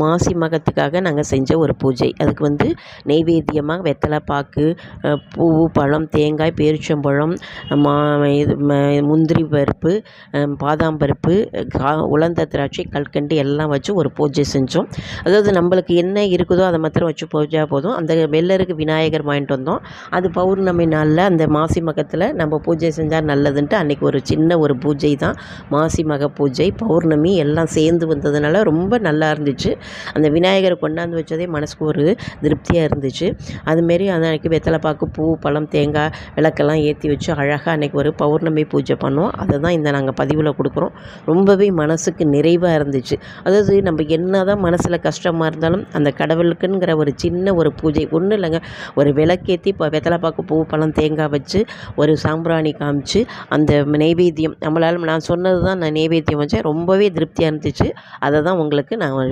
மாசி மகத்துக்காக நாங்கள் செஞ்ச ஒரு பூஜை. அதுக்கு நெய்வேத்தியமாக வெத்தலை பாக்கு, பூ, பழம், தேங்காய், பேரிச்சம்பழம், மா இது முந்திரி பருப்பு, பாதாம் பருப்பு, உலர்ந்த திராட்சை, கல்கண்டு எல்லாம் வச்சு ஒரு பூஜை செஞ்சோம். அதாவது நம்மளுக்கு என்ன இருக்குதோ அதை மாத்திரம் வச்சு பூஜை போதும். அந்த வெள்ளருக்கு விநாயகர் வாங்கிட்டு வந்தோம். அது பௌர்ணமி நாளில் அந்த மாசி மகத்தில் நம்ம பூஜை செஞ்சால் நல்லதுன்ட்டு அன்றைக்கி ஒரு சின்ன ஒரு பூஜை தான் மாசி மக பூஜை. பௌர்ணமி எல்லாம் சேர்ந்து வந்ததுனால ரொம்ப நல்லா இருந்துச்சு. அந்த விநாயகரை கொண்டாந்து வச்சதே மனசுக்கு ஒரு திருப்தியாக இருந்துச்சு. அதுமாரி அன்றைக்கி வெத்தலை பாக்கு, பூ, பழம், தேங்காய், விளக்கெல்லாம் ஏற்றி வச்சு அழகாக அன்றைக்கி ஒரு பௌர்ணமி பூஜை பண்ணோம். அதை தான் நாங்கள் பதிவில் கொடுக்குறோம். ரொம்பவே மனசுக்கு நிறைவாக இருந்துச்சு. அதாவது நம்ம என்ன தான் மனசில் கஷ்டமாக இருந்தாலும் அந்த கடவுளுக்குங்கிற ஒரு சின்ன ஒரு பூஜை ஒன்றும் இல்லைங்க. ஒரு விளக்கேற்றி இப்போ வெத்தலை பாக்கு, பூ, பழம், தேங்காய் வச்சு ஒரு சாம்பிராணி காமிச்சு அந்த நெய்வேத்தியம் நான் சொன்னது தான் நான் நெய்வேத்தியம் வச்சேன். ரொம்பவே திருப்தியாக இருந்துச்சு. அதை தான் உங்களுக்கு நான்